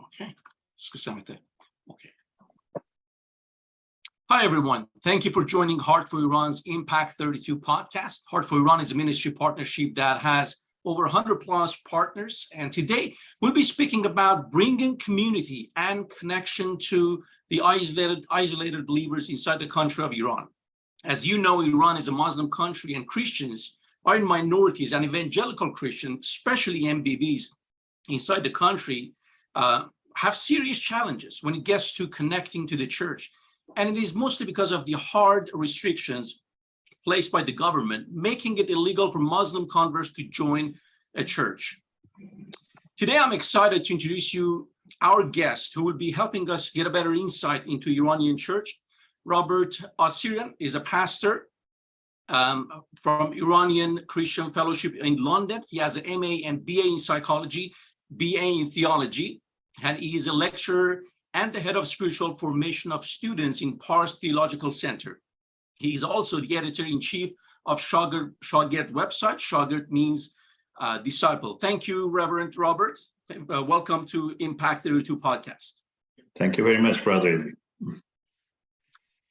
Okay. Okay. Hi, everyone. Thank you for joining Heart for Iran's IMPACT32 podcast. Heart for Iran is a ministry partnership that has over 100 plus partners. And today we'll be speaking about bringing community and connection to the isolated believers inside the country of Iran. As you know, Iran is a Muslim country and Christians are in minorities, and evangelical Christians, especially MBVs inside the country, have serious challenges when it gets to connecting to the church. And it is mostly because of the hard restrictions placed by the government, making it illegal for Muslim converts to join a church. Today, I'm excited to introduce you our guest who will be helping us get a better insight into Iranian church. Robert Assyrian is a pastor from Iranian Christian Fellowship in London. He has an MA and BA in psychology, BA in theology, and he is a lecturer and the head of spiritual formation of students in Pars Theological Center. He is also the editor-in-chief of Shagird website. Shagird means disciple. Thank you, Reverend Robert. Welcome to IMPACT32 podcast. Thank you very much, brother.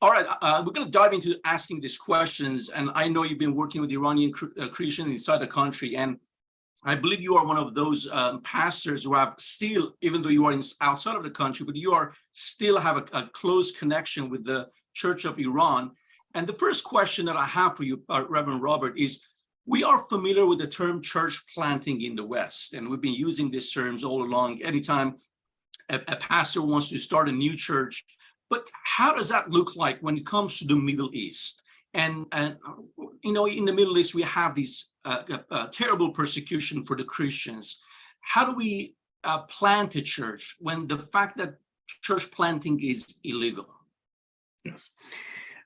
All right, we're going to dive into asking these questions. And I know you've been working with Iranian Christians inside the country. And I believe you are one of those pastors who have still, even though you are outside of the country, but you are still have a close connection with the Church of Iran. And the first question that I have for you, Reverend Robert, is we are familiar with the term church planting in the West, and we've been using these terms all along. Anytime a pastor wants to start a new church, but how does that look like when it comes to the Middle East? And you know, in the Middle East, we have this terrible persecution for the Christians. How do we plant a church when the fact that church planting is illegal? Yes.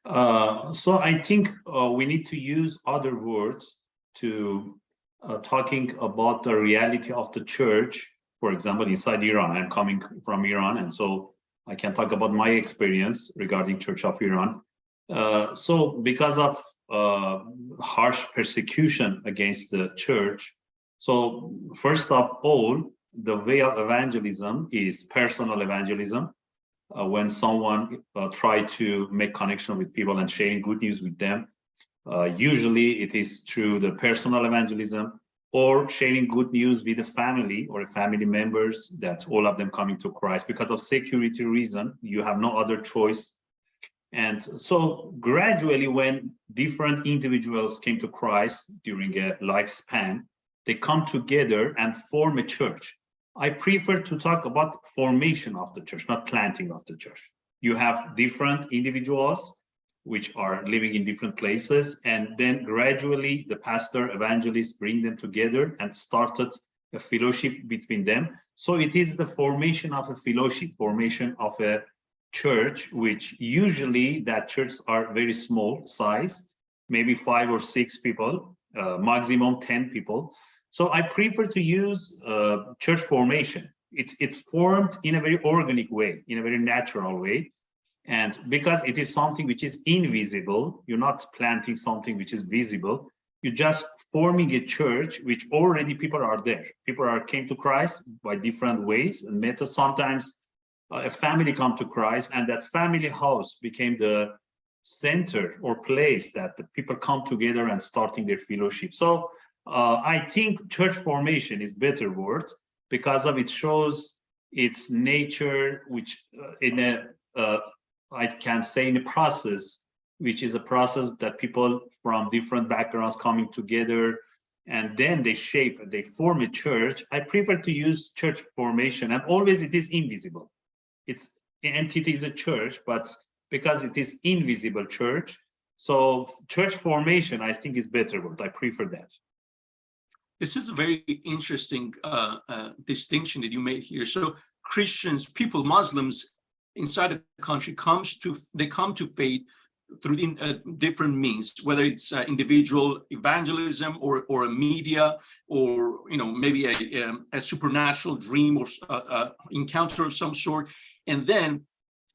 So I think we need to use other words to talking about the reality of the church. For example, inside Iran, I'm coming from Iran, and so I can talk about my experience regarding Church of Iran. So because of harsh persecution against the church, so first of all, the way of evangelism is personal evangelism. When someone try to make connection with people and sharing good news with them, usually it is through the personal evangelism or sharing good news with a family or family members that all of them coming to Christ. Because of security reason, you have no other choice. And so gradually, when different individuals came to Christ during a lifespan, they come together and form a church. I prefer to talk about formation of the church, not planting of the church. You have different individuals which are living in different places, and then gradually the pastor, evangelists bring them together and started a fellowship between them. So it is the formation of a fellowship, formation of a church, which usually that churches are very small size, maybe 5 or 6 people, maximum 10 people. So I prefer to use church formation. It's formed in a very organic way, in a very natural way. And because it is something which is invisible, you're not planting something which is visible. You're just forming a church which already people are there. People came to Christ by different ways and methods. Sometimes a family come to Christ, and that family house became the center or place that the people come together and starting their fellowship. So I think church formation is better word because of it shows its nature, which in a I can say in a process, which is a process that people from different backgrounds coming together, and then they form a church. I prefer to use church formation, and always it is invisible. Its entity is a church, but because it is invisible church, so church formation, I think, is better word. I prefer that. This is a very interesting distinction that you made here. So Christians, people, Muslims inside the country come to faith through different means, whether it's individual evangelism or a media, or maybe a supernatural dream or encounter of some sort. And then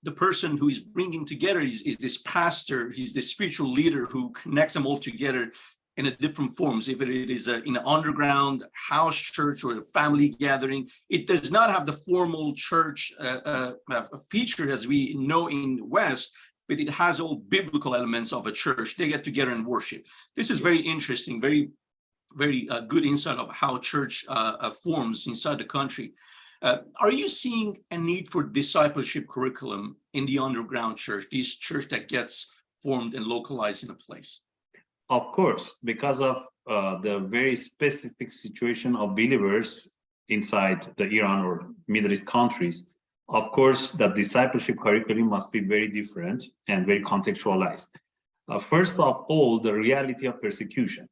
the person who is bringing together is this pastor. He's the spiritual leader who connects them all together. in a different forms. If it is in an underground house church or a family gathering, it does not have the formal church feature as we know in the West, but it has all biblical elements of a church. They get together and worship. This is very interesting, very good insight of how church forms inside the country. Are you seeing a need for discipleship curriculum in the underground church, this church that gets formed and localized in a place? Of course, because of the very specific situation of believers inside the Iran or Middle East countries, of course, the discipleship curriculum must be very different and very contextualized. First of all, the reality of persecution.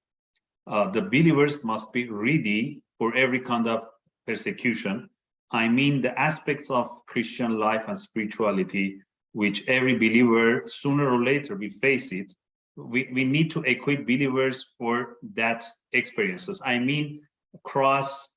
The believers must be ready for every kind of persecution. I mean, the aspects of Christian life and spirituality, which every believer sooner or later will face it. We need to equip believers for that experiences. I mean, cross,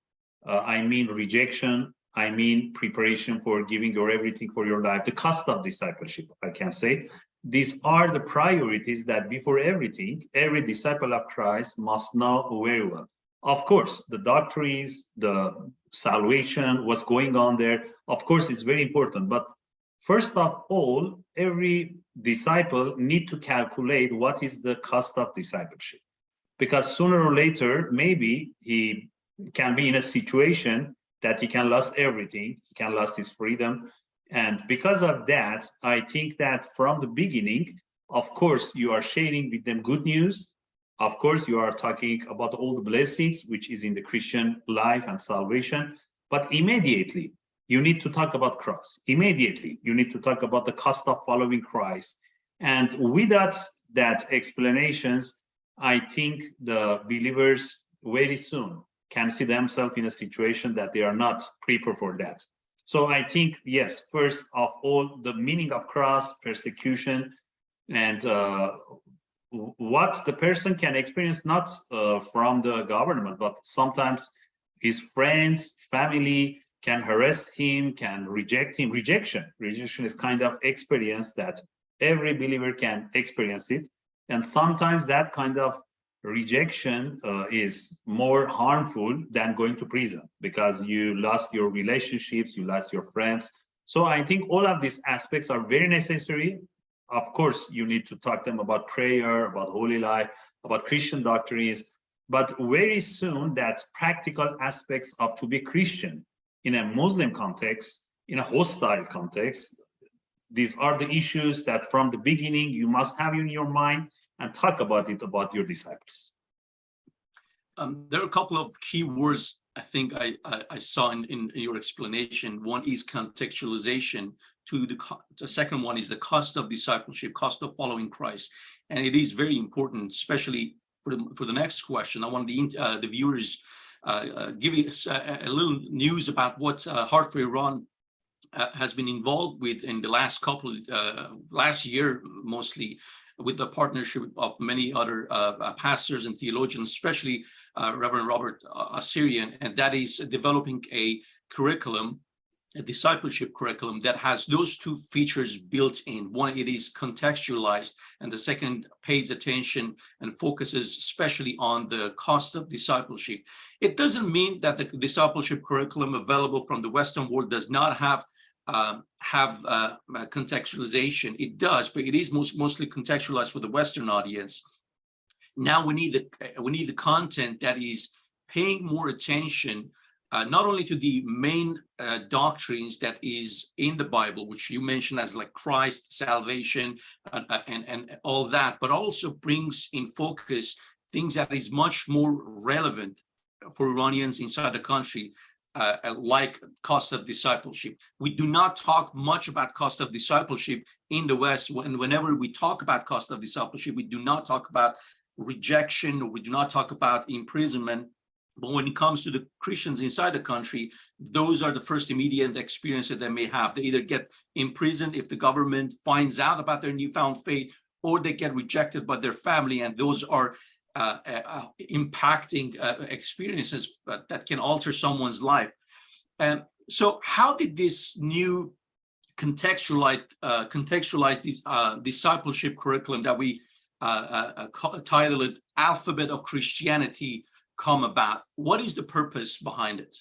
I mean, rejection, I mean, preparation for giving your everything for your life, the cost of discipleship, I can say. These are the priorities that before everything, every disciple of Christ must know very well. Of course, the doctrines, the salvation, what's going on there, of course, it's very important. But first of all, every disciple need to calculate what is the cost of discipleship. Because sooner or later, maybe he can be in a situation that he can lose everything, he can lose his freedom. And because of that, I think that from the beginning, of course, you are sharing with them good news. Of course, you are talking about all the blessings, which is in the Christian life and salvation. But immediately, you need to talk about cross. Immediately, you need to talk about the cost of following Christ. And without that explanations, I think the believers very soon can see themselves in a situation that they are not prepared for that. So I think, yes, first of all, the meaning of cross, persecution, and what the person can experience, not from the government, but sometimes his friends, family can harass him, can reject him. Rejection is kind of experience that every believer can experience it. And sometimes that kind of rejection is more harmful than going to prison, because you lost your relationships, you lost your friends. So I think all of these aspects are very necessary. Of course, you need to talk to them about prayer, about holy life, about Christian doctrines, but very soon that practical aspects of to be Christian in a Muslim context, in a hostile context, these are the issues that from the beginning you must have in your mind and talk about it about your disciples. There are a couple of key words I think I saw in your explanation. One is contextualization. The second one is the cost of discipleship, cost of following Christ. And it is very important, especially for the next question. I want the viewers give us a little news about what Heart for Iran has been involved with in the last year, mostly, with the partnership of many other pastors and theologians, especially Reverend Robert Assyrian, and that is developing a curriculum, a discipleship curriculum that has those two features built in. One, it is contextualized, and the second pays attention and focuses especially on the cost of discipleship. It doesn't mean that the discipleship curriculum available from the Western world does not have contextualization. It does, but it is mostly contextualized for the Western audience. Now we need the content that is paying more attention not only to the main doctrines that is in the Bible, which you mentioned as like Christ, salvation, and all that, but also brings in focus things that is much more relevant for Iranians inside the country, like cost of discipleship. We do not talk much about cost of discipleship in the West. Whenever we talk about cost of discipleship, we do not talk about rejection, or we do not talk about imprisonment. But when it comes to the Christians inside the country, those are the first immediate experiences they may have. They either get imprisoned if the government finds out about their newfound faith, or they get rejected by their family, and those are impacting experiences that can alter someone's life. So how did this new contextualized discipleship curriculum that we titled it alphabet of Christianity come about? What is the purpose behind it?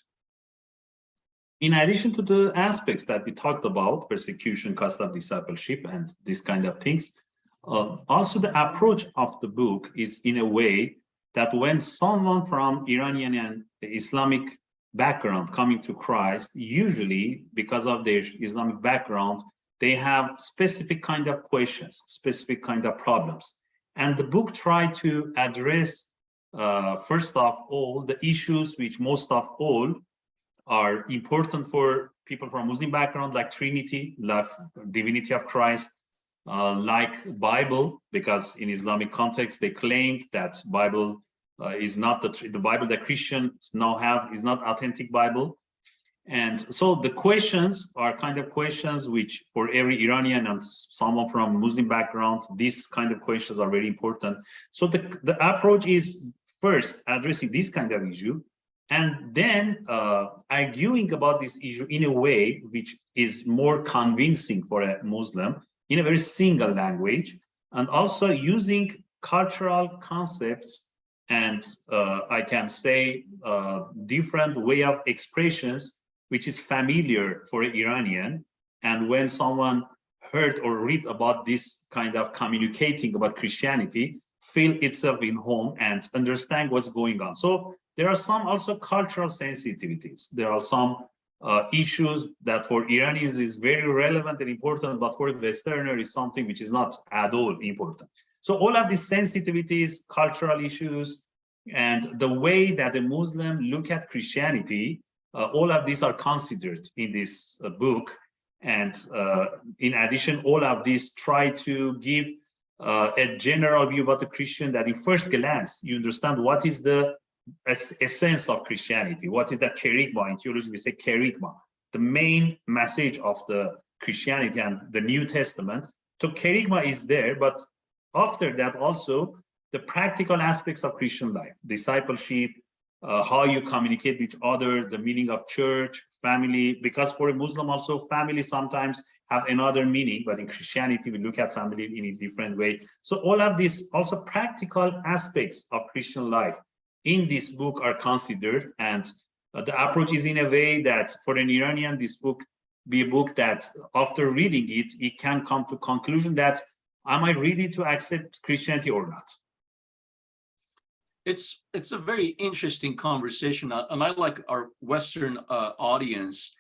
In addition to the aspects that we talked about, persecution, cost of discipleship, and these kind of things, also the approach of the book is in a way that when someone from Iranian and Islamic background coming to Christ, usually because of their Islamic background, they have specific kind of questions, specific kind of problems. And the book tried to address, first of all, the issues which most of all are important for people from Muslim background, like Trinity, like divinity of Christ, like Bible, because in Islamic context, they claimed that Bible is not the Bible that Christians now have is not authentic Bible. And so the questions are kind of questions which for every Iranian and someone from Muslim background, these kind of questions are very important. So the approach is first addressing this kind of issue, and then arguing about this issue in a way which is more convincing for a Muslim in a very single language, and also using cultural concepts and I can say different way of expressions which is familiar for an Iranian. And when someone heard or read about this kind of communicating about Christianity, feel itself in home and understand what's going on. So there are some also cultural sensitivities. There are some issues that for Iranians is very relevant and important, but for a Westerner is something which is not at all important. So all of these sensitivities, cultural issues, and the way that a Muslim look at Christianity, all of these are considered in this book. And in addition, all of these try to give a general view about the Christian that in first glance, you understand what is the essence of Christianity. What is that kerygma? In theology, we say kerygma, the main message of the Christianity and the New Testament. So kerygma is there, but after that also the practical aspects of Christian life, discipleship, how you communicate with others, the meaning of church, family, because for a Muslim also family sometimes have another meaning, but in Christianity we look at family in a different way. So all of these also practical aspects of Christian life in this book are considered, and the approach is in a way that for an Iranian, this book be a book that after reading it, it can come to conclusion that am I ready to accept Christianity or not? It's a very interesting conversation, and I like our Western audience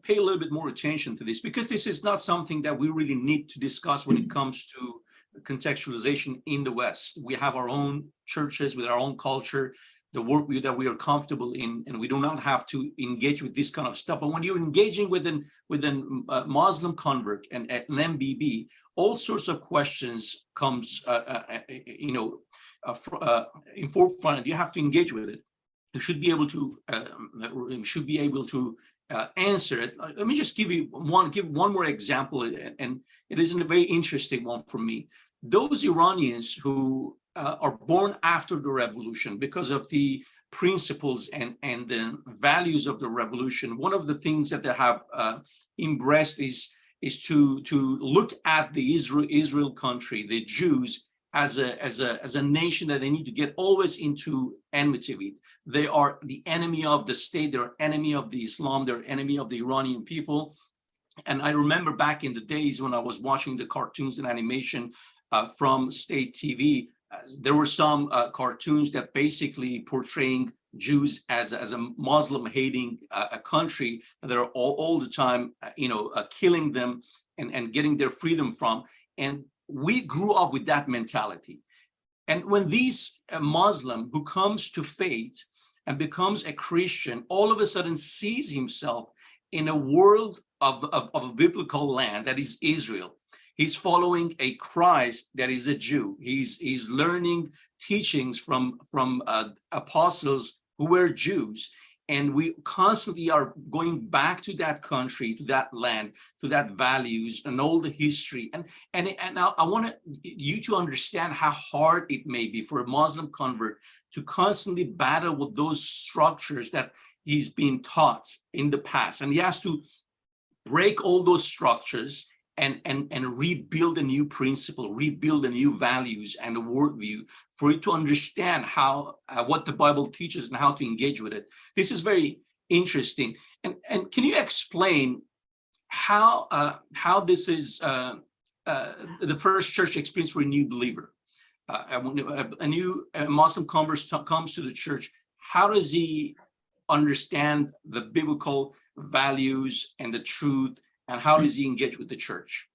pay a little bit more attention to this, because this is not something that we really need to discuss when it comes to contextualization in the West. We have our own churches with our own culture, the work that we are comfortable in, and we do not have to engage with this kind of stuff. But when you're engaging with a Muslim convert and an MBB, all sorts of questions comes, in forefront. You have to engage with it. You should be able to answer it. Let me just give one more example, and it isn't a very interesting one for me. Those Iranians who are born after the revolution, because of the principles and the values of the revolution, one of the things that they have embraced is to look at the Israel country, the Jews, as a nation that they need to get always into enmity with. They are the enemy of the state, they're enemy of the Islam, they're enemy of the Iranian people. And I remember back in the days when I was watching the cartoons and animation from state TV, there were some cartoons that basically portraying Jews as a Muslim-hating a country that are all the time, killing them and getting their freedom from. And we grew up with that mentality. And when these Muslim who comes to faith and becomes a Christian, all of a sudden sees himself in a world of a biblical land that is Israel. He's following a Christ that is a Jew. He's learning teachings from apostles who were Jews. And we constantly are going back to that country, to that land, to that values and all the history. And I want you to understand how hard it may be for a Muslim convert to constantly battle with those structures that he's been taught in the past. And he has to break all those structures and rebuild a new principle, rebuild a new values and a worldview for you to understand how what the Bible teaches and how to engage with it. This is very interesting. And can you explain how this is the first church experience for a new believer? When a new Muslim convert comes to the church, how does he understand the biblical values and the truth, and how does he engage with the church?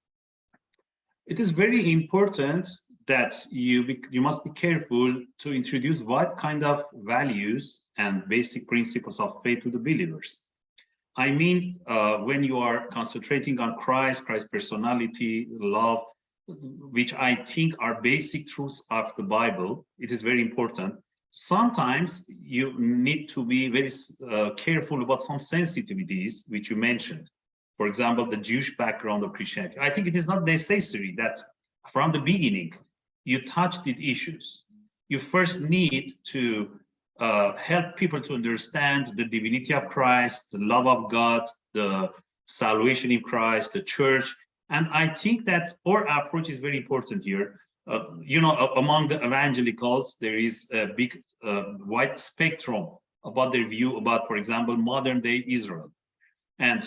It is very important that you must be careful to introduce what kind of values and basic principles of faith to the believers. I mean, when you are concentrating on Christ's personality, love, which I think are basic truths of the Bible, it is very important. Sometimes you need to be very careful about some sensitivities which you mentioned. For example, the Jewish background of Christianity. I think it is not necessary that from the beginning you touch these issues. You first need to help people to understand the divinity of Christ, the love of God, the salvation in Christ, the church. And I think that our approach is very important here. Among the evangelicals, there is a big, wide spectrum about their view about, for example, modern day Israel. And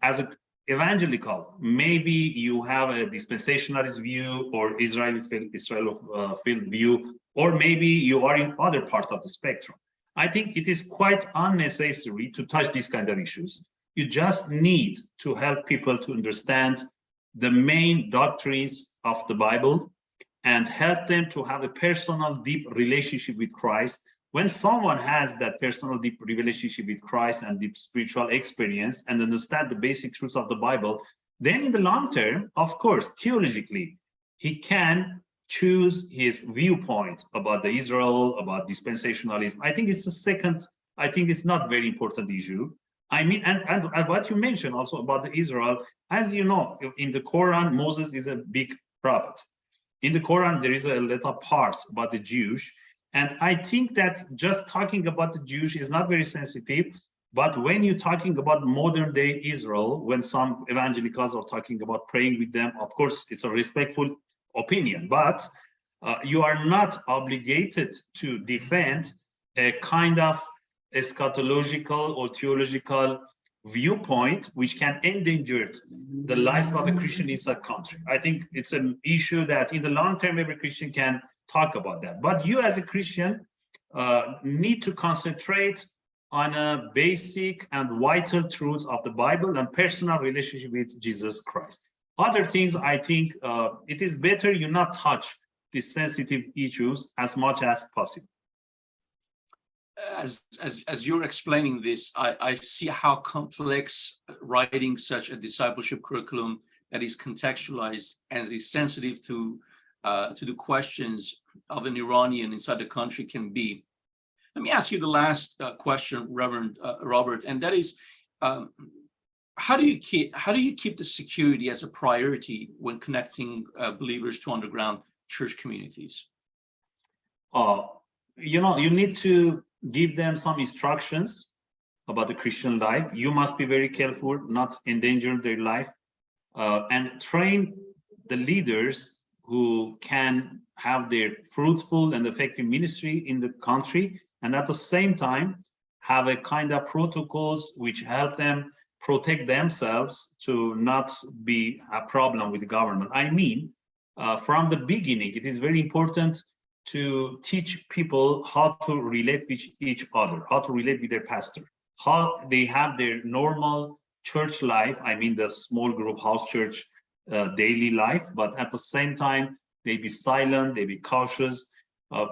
as an evangelical, maybe you have a dispensationalist view or Israel field view, or maybe you are in other part of the spectrum. I think it is quite unnecessary to touch these kind of issues. You just need to help people to understand the main doctrines of the Bible and help them to have a personal, deep relationship with Christ. When someone has that personal, deep relationship with Christ and deep spiritual experience and understand the basic truths of the Bible, then in the long term, of course, theologically, he can choose his viewpoint about the Israel, about dispensationalism. I think it's the second, I think it's not very important issue. I mean, and what you mentioned also about the Israel, as you know, in the Quran, Moses is a big prophet. In the Quran, there is a little part about the Jewish. And I think that just talking about the Jewish is not very sensitive. But when you're talking about modern day Israel, when some evangelicals are talking about praying with them, of course, it's a respectful opinion, but you are not obligated to defend a kind of eschatological or theological viewpoint which can endanger the life of a Christian inside country. I think it's an issue that in the long term, every Christian can talk about that. But you as a Christian need to concentrate on a basic and vital truths of the Bible and personal relationship with Jesus Christ. Other things, I think it is better you not touch these sensitive issues as much as possible. As you're explaining this, I see how complex writing such a discipleship curriculum that is contextualized and is sensitive to the questions of an Iranian inside the country can be. Let me ask you the last question, Reverend Robert, and that is, how do you keep the security as a priority when connecting believers to underground church communities? You need to give them some instructions about the Christian life. You must be very careful not endanger their life, and train the leaders who can have their fruitful and effective ministry in the country, and at the same time have a kind of protocols which help them protect themselves to not be a problem with the government. I mean, from the beginning, it is very important to teach people how to relate with each other, how to relate with their pastor, how they have their normal church life, I mean the small group house church daily life, but at the same time, they be silent, they be cautious.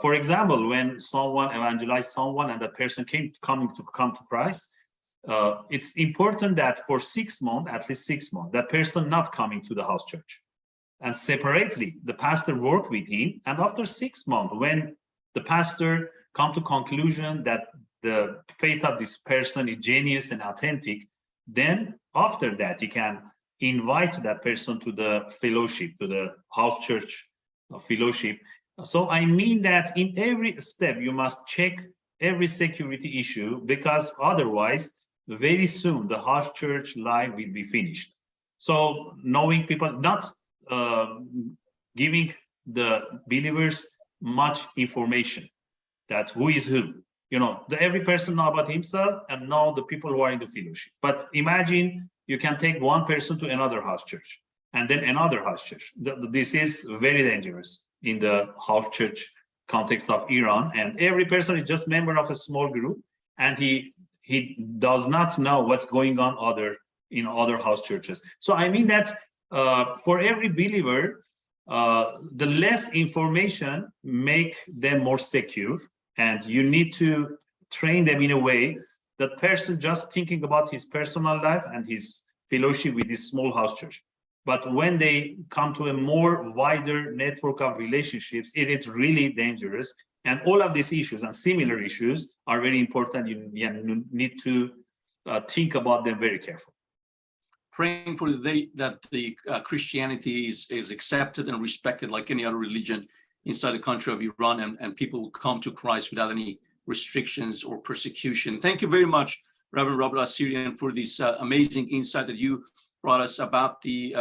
For example, when someone evangelized someone and that person come to Christ, it's important that for 6 months, at least 6 months, that person not coming to the house church. And separately, the pastor work with him. And after 6 months, when the pastor come to conclusion that the faith of this person is genuine and authentic, then after that, he can invite that person to the fellowship, to the house church fellowship. So I mean that in every step, you must check every security issue, because otherwise, very soon, the house church life will be finished. So knowing people, not giving the believers much information that who is who. Every person know about himself and know the people who are in the fellowship. But imagine you can take one person to another house church and then another house church. This is very dangerous in the house church context of Iran. And every person is just member of a small group, and he does not know what's going on in other house churches. So I mean that for every believer, the less information make them more secure, and you need to train them in a way that person just thinking about his personal life and his fellowship with this small house church. But when they come to a more wider network of relationships, it is really dangerous. And all of these issues and similar issues are very important. You need to think about them very carefully. Praying for the day that the Christianity is accepted and respected like any other religion inside the country of Iran, and people will come to Christ without any restrictions or persecution. Thank you very much, Reverend Robert Assyrian, for this amazing insight that you brought us about the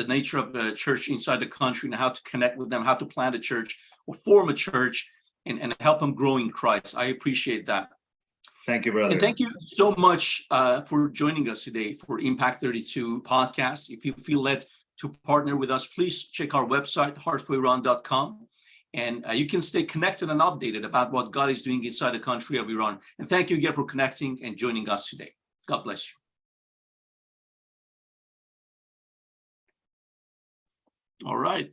nature of the church inside the country and how to connect with them, how to plant a church or form a church and help them grow in Christ. I appreciate that. Thank you, brother. And thank you so much for joining us today for Impact 32 podcast. If you feel led to partner with us, please check our website, heartforiran.com. And you can stay connected and updated about what God is doing inside the country of Iran. And thank you again for connecting and joining us today. God bless you. All right.